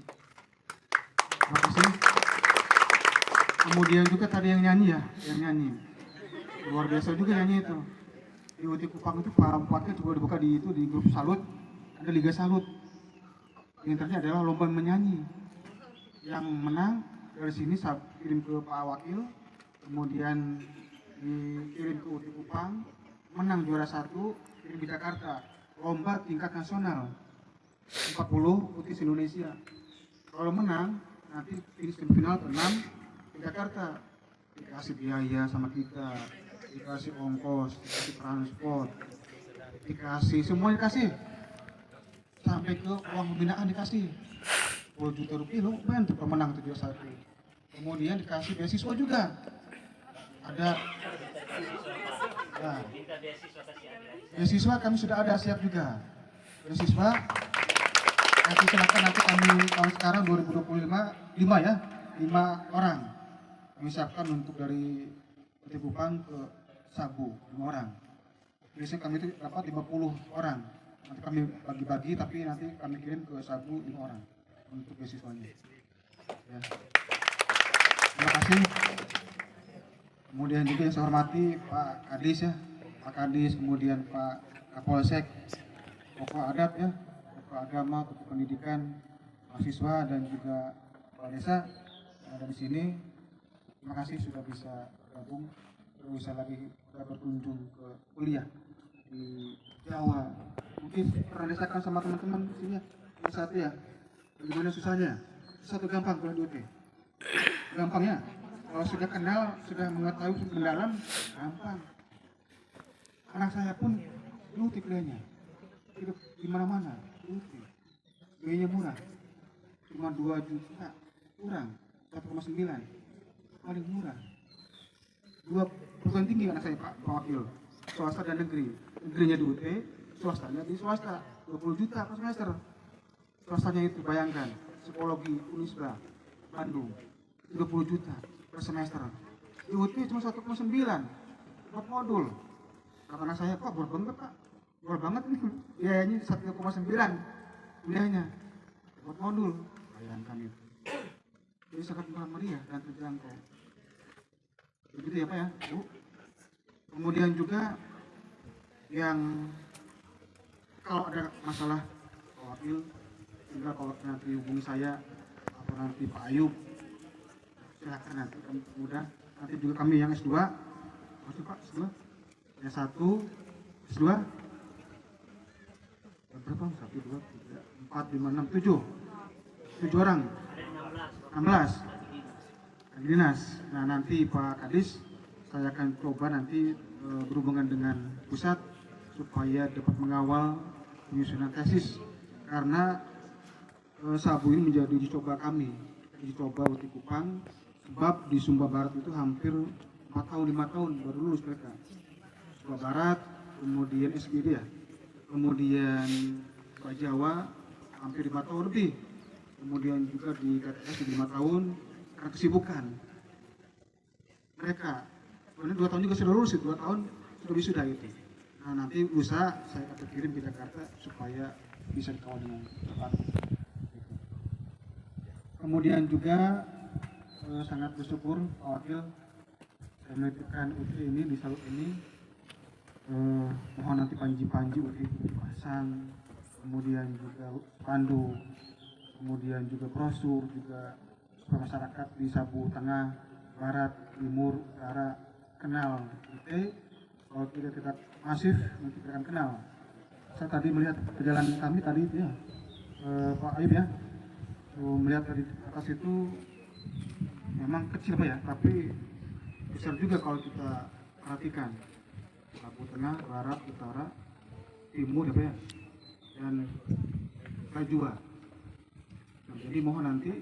Terima kasih. Kemudian juga tadi yang nyanyi ya, yang nyanyi. Luar biasa juga nyanyi itu. Di UT Kupang itu Pak Wakil juga dibuka di itu di grup Salut, ada Liga Salut. Intinya adalah lomba menyanyi. Yang menang dari sini saya kirim ke Pak Wakil, kemudian dikirim ke UT Kupang, menang juara 1, kirim di Jakarta. Lomba tingkat nasional 40 UT Indonesia. Kalau menang, nanti finish semifinal ke-6 di Jakarta. Dikasih biaya sama kita, dikasih ongkos, dikasih transport, dikasih semuanya dikasih. Sampai ke uang pembinaan dikasih 10 juta rupiah loh, untuk pemenang 71. Kemudian dikasih beasiswa juga. Ada nah, beasiswa kami sudah ada siap juga. Beasiswa nanti silakan nanti kami tahun sekarang 2025 ya 5 orang kami siapkan untuk dari UT Kupang ke Sabu 5 orang. Biasanya kami itu dapat 50 orang. Nanti kami bagi-bagi, tapi nanti kami kirim ke Sabu 5 orang untuk beasiswanya. Ya. Terima kasih. Kemudian juga yang saya hormati Pak Kadis ya, Pak Kadis, kemudian Pak Kapolsek, Pokok Adat ya, Pokok Agama, Pokok Pendidikan, mahasiswa dan juga Kepala Desa yang ada di sini. Terima kasih sudah bisa bergabung, bisa lagi kita berkunjung ke kuliah di Jawa. Mungkin pernah dirasakan sama teman-teman di sini ya, yang satu ya, bagaimana susahnya. Satu gampang kalau di UT, gampangnya. Kalau sudah kenal, sudah mengetahui, sudah mendalam, gampang. Anak saya pun di UT kuliahnya, hidup di mana-mana, di UT. Biayanya murah, cuma 2 juta kurang, 1,9, paling murah. 2 perguruan tinggi anak saya Pak Wakil, swasta dan negeri. Negerinya di UT, swastanya di swasta, 20 juta per semester. Swastanya itu bayangkan, psikologi Unisba, Bandung, 30 juta per semester. Di UT cuma 1,9, buat modul. Kata anak saya, kok berat banget Pak, berat banget nih, biayanya 1,9 kuliahnya, buat modul, bayangkan itu. Jadi sangat meriah dan terjangkau. Begitu ya Pak ya, Bu. Kemudian juga yang kalau ada masalah Pak Wakil, tinggal kalau nanti hubungi saya atau nanti Pak Ayub, silakan nanti kami mudah. Nanti juga kami yang S2, masuk Pak S2, S1, S2, berapa? 1, 2, 3, 4, 5, 6, 7 orang, 16 dinas. Nah nanti Pak Kadis saya akan coba nanti berhubungan dengan pusat supaya dapat mengawal penyusunan tesis, karena Sabu ini menjadi uji coba kami, uji coba UT Kupang, sebab di Sumba Barat itu hampir 4 tahun 5 tahun baru lulus mereka. Sumba Barat, kemudian SBD ya, kemudian Pak Jawa hampir 5 tahun lebih, kemudian juga di KTS 5 tahun karena kesibukan mereka. Kemudian 2 tahun juga sudah lulus, 2 tahun sudah wisuda itu. Nah nanti usaha saya akan kirim ke Jakarta supaya bisa dikawal dengan tepat. Kemudian juga sangat bersyukur Pak Wakil saya menitipkan UT ini di Salut ini. Mohon nanti panji-panji UT dipasang, kemudian juga pandu, kemudian juga brosur, juga supaya masyarakat di Sabu Tengah, Barat, Timur, Utara kenal UT. Kalau tidak masif nanti kita akan kenal. Saya tadi melihat perjalanan kami tadi ya, Pak Ayub ya, melihat dari atas itu memang kecil Pak ya, tapi besar juga kalau kita perhatikan. Sabu Tengah, Barat, Utara, Timur ya Pak ya, dan Rajua. Nah, jadi mohon nanti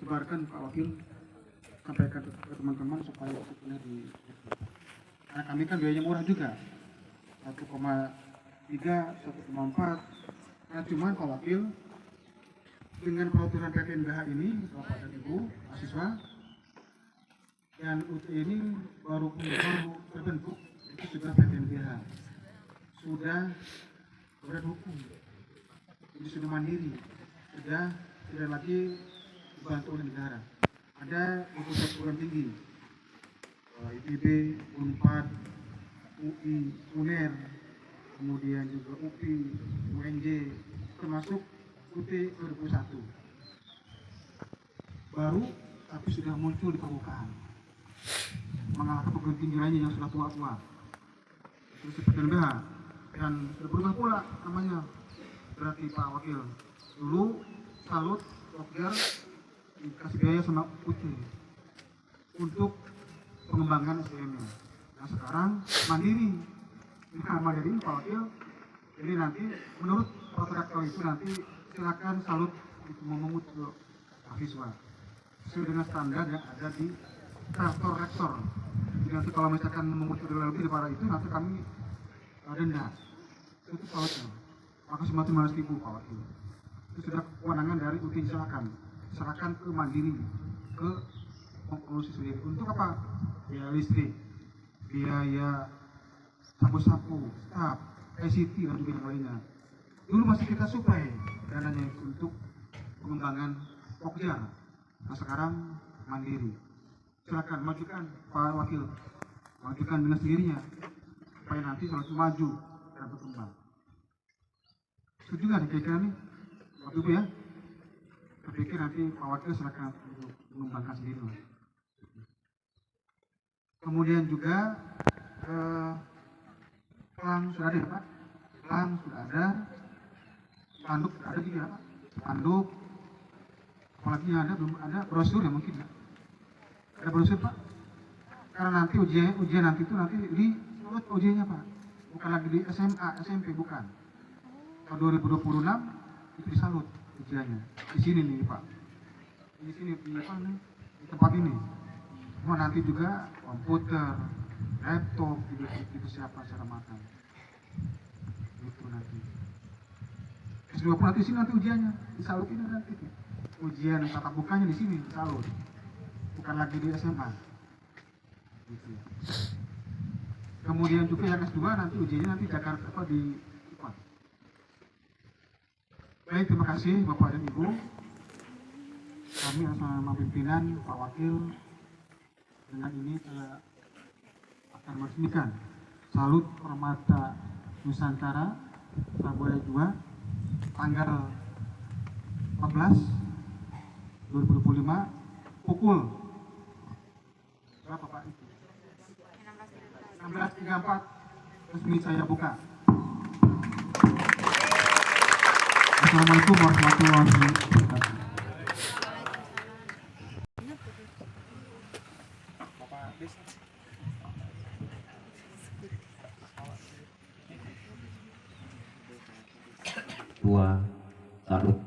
sebarkan Pak Wakil, sampaikan ke teman-teman supaya sebenarnya di. Karena kami kan biayanya murah juga, 1,3, 1,4. Nah cuman Pak Wakil, dengan peraturan PTNBH ini, Bapak dan Ibu mahasiswa, dan UT ini baru terbentuk, itu sudah PTNBH, sudah hukum, jadi sudah mandiri, sudah tidak lagi dibantu oleh negara. Ada utusan perguruan tinggi, ITB, UNPAD, UI, UNER, kemudian juga UPI, UNJ, termasuk UT 2001. Baru tapi sudah muncul di permukaan, mengalahkan perguruan tinggi lainnya yang sudah tua-tua. Itu seperti LBH, dan sudah berubah pula namanya. Berarti Pak Wakil, dulu Salut, Pokjar dikasih biaya sama UT untuk pengembangan SDM-nya. Nah sekarang mandiri, nah mandiri Pak Wakil. Jadi nanti menurut protokol itu nanti silakan Salut memungut ke mahasiswa sesuai dengan standar yang ada di traktor rektor. Jadi nanti kalau misalkan memungut lebih daripada itu, nanti kami denda. Itu Salutnya. Maka semacam 500.000 Pak Wakil. Itu sudah kewenangan dari UT, serahkan ke mandiri, ke pengurus sendiri. Untuk apa? Biaya listrik, biaya sapu-sapu, staf, ICT dan juga yang lainnya. Dulu masih kita suplai dananya untuk pengembangan Pokjar. Nah sekarang mandiri. Silakan majukan Pak Wakil, majukan dengan sendirinya supaya nanti selalu maju dan berkembang. Setuju nggak nih kira-kira nih Wakil Bu ya? Berpikir nanti Pak Wakil silakan untuk mengembangkan sendiri. Kemudian juga pelang sudah ada ya Pak? Pelang sudah ada, spanduk sudah ada juga ya Pak? Spanduk, apalagi yang ada belum ada brosur ya mungkin ya? Ada brosur Pak? Karena nanti ujian nanti itu nanti di Salut ujiannya Pak, bukan lagi di SMA, SMP bukan. Tahun 2026 itu di Salut ujiannya. Di sini nih Pak, di sini di apa nih? Di tempat ini. Cuma nanti juga komputer, laptop juga siapa secara matang. Itu nanti. S2 pun nanti sini nanti ujiannya di Salut ini nanti. Ujian tatap mukanya di sini di Salut, bukan lagi di SMA. Gitu ya. Kemudian juga yang S2 nanti ujiannya nanti Jakarta di IPA. Baik, terima kasih Bapak dan Ibu. Kami atas nama pimpinan, Pak Wakil, dengan ini saya akan meresmikan Salut Permata Nusantara Surabaya 2 tanggal 14 2025 pukul berapa Pak itu? 16.34 resmi saya buka. Assalamualaikum warahmatullahi wabarakatuh. Dua, Salut.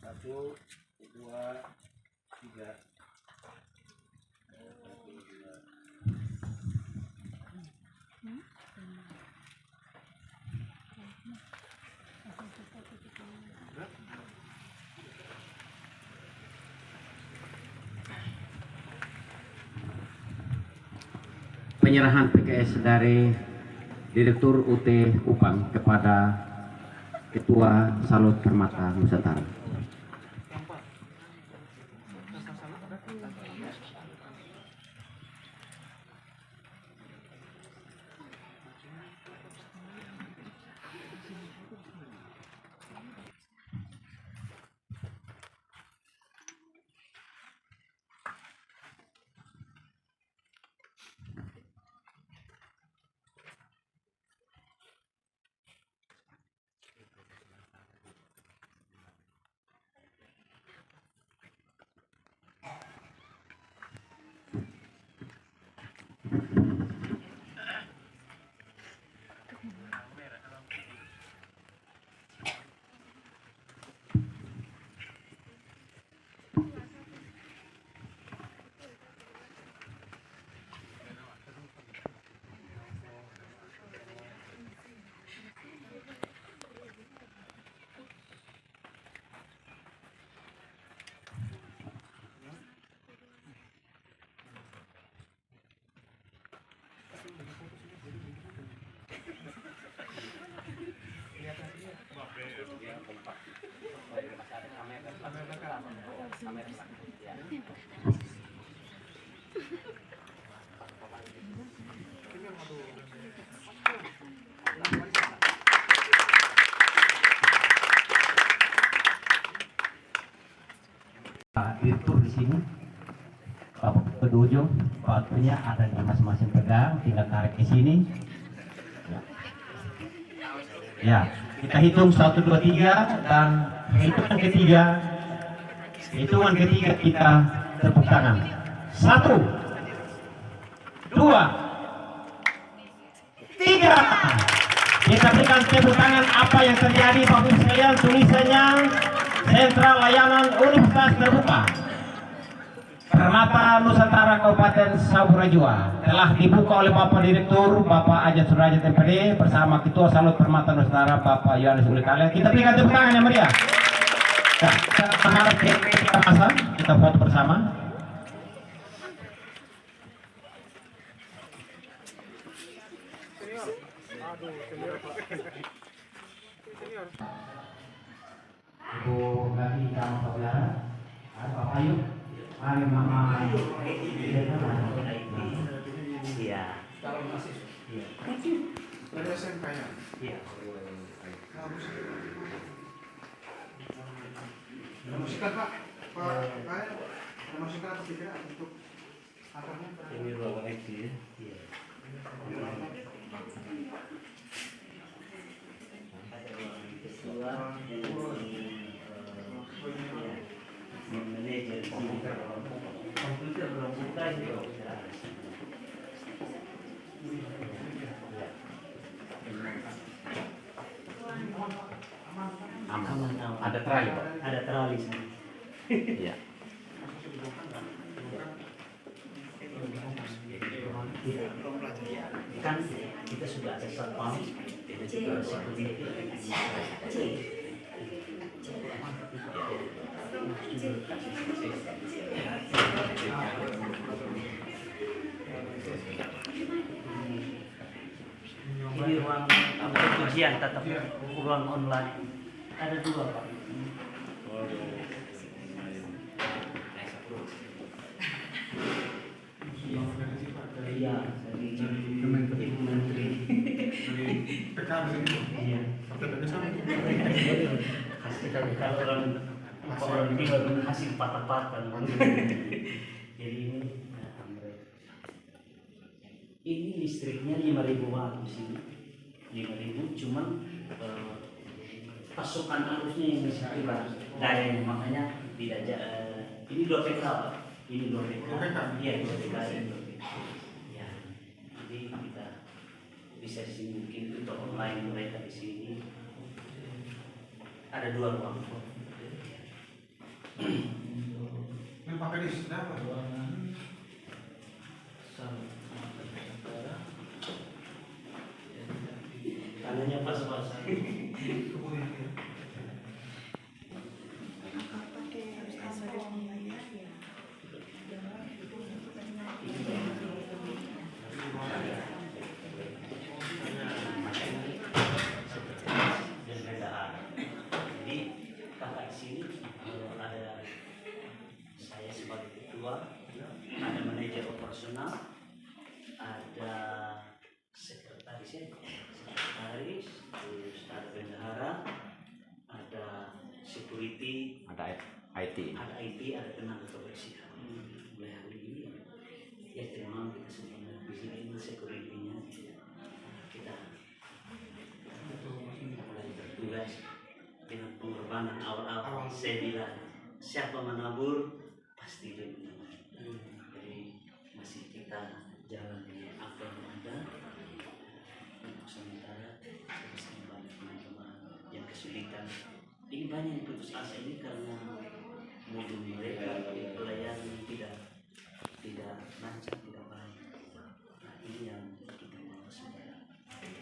Satu, dua, tiga. Penyerahan PKS dari Direktur UT Kupang kepada Ketua Salut Permata Nusantara. Pak Direktur di sini, Pak ke ujung, waktunya ada di masing-masing pegang, tinggal tarik ke sini. Ya, kita hitung 1, 2, 3 dan hitungan ketiga kita tepuk tangan. 1, 2, 3. Kita berikan tepuk tangan. Apa yang terjadi Bapak Ibu sekalian, tulisannya Sentral Layanan Universitas Terbuka Permata Nusantara Kabupaten Saburajua telah dibuka oleh Bapak Direktur Bapak Ajat Sudrajat MPD bersama Ketua Salut Permata Nusantara Bapak Yohanes Ulikalian. Kita berikan tepuk tangan yang meriah. Nah, kita menghadap ke masa, kita foto bersama. Ibu lagi sama saudara, Bapak Ayu, mari Mama. Iya. Iya. Masukkan Pak, masukkan apa pikiran untuk antaranya? Ini ruangan IT ya. Iya. Manajer komputer belum buka itu. Aman. Ada trali, Pak. Ada terali sini. Iya. Kan kita sudah ada satpam, kita juga security. Ini ruang ujian tatap ruang online. Ada 2 Pak. Iya, dari Ibu Menteri. PKB ini. Iya. Kalau orang ini baru hasil patah-patah. Jadi ini listriknya 5.000 watt di sini. 5.000 cuman pasokan arusnya yang masih kurang dayanya, makanya tidak ini 2 PK Pak. Ini 2 PK. Iya, 2 PK ini. Ya. Jadi kita bisa di sini mungkin untuk online mereka di sini. Ada 2 ruang. Yang pakai di sini apa? Tangannya pas-pasan. Jadi kakak di sini ada saya sebagai ketua, ada manajer operasional, ada sekretaris, terus ada bendahara, ada security, Ada IT. ada IT, ada tenaga kebersihan. Mulai hari ini ya memang kita semua di sini security-nya kita mulai bertugas dengan pengorbanan awal-awal. Saya bilang siapa menabur pasti dia menabur. Jadi masih kita jalan dengan apa yang ada. Untuk sementara saya bisa membantu teman-teman yang kesulitan. Ini banyak yang putus asa ini karena modul mereka pelayanan tidak lancar, tidak baik. Nah, ini yang kita mau supaya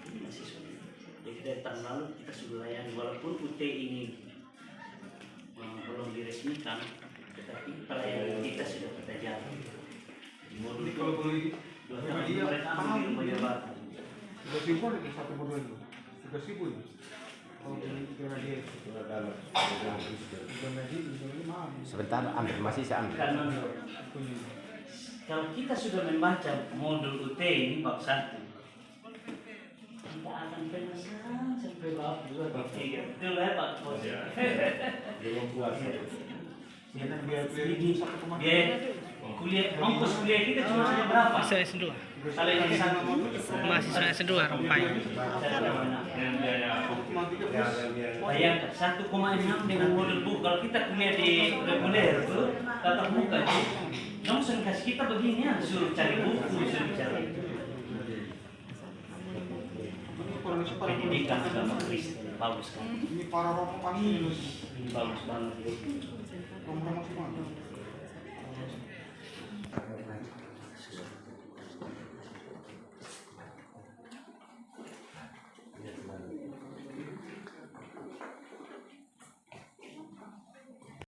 ini masih sulit. Jadi dari tahun lalu kita sudah layani, walaupun UT ini belum diresmikan, tetapi pelayanan kita sudah kita jalan. Modul Jadi kalau boleh 2 tahun mereka ambil penjabatan. 3.000 ini satu modul itu. 3.000 ini. Kalau beli 3 dia itu. Sebentar, ambil, masih saya ambil. Karena kalau kita sudah membaca modul UT ini bab 1, kita akan penasaran sampai bab 2, bab 3. Itu lah Pak Bos. Belum puas. Biar Biaya kuliah, ongkos kuliah kita cuma berapa? Saya S2. Kalau yang sana Mahasiswa S2 Rompai. bayangkan 1,6 dengan model buku. Kalau kita kuliah di reguler itu tatap muka, langsung kasih kita begini ya, suruh cari buku, suruh cari pendidikan agama Kristen, bagus kan? Ini para romo kami Bagus banget. romo semua.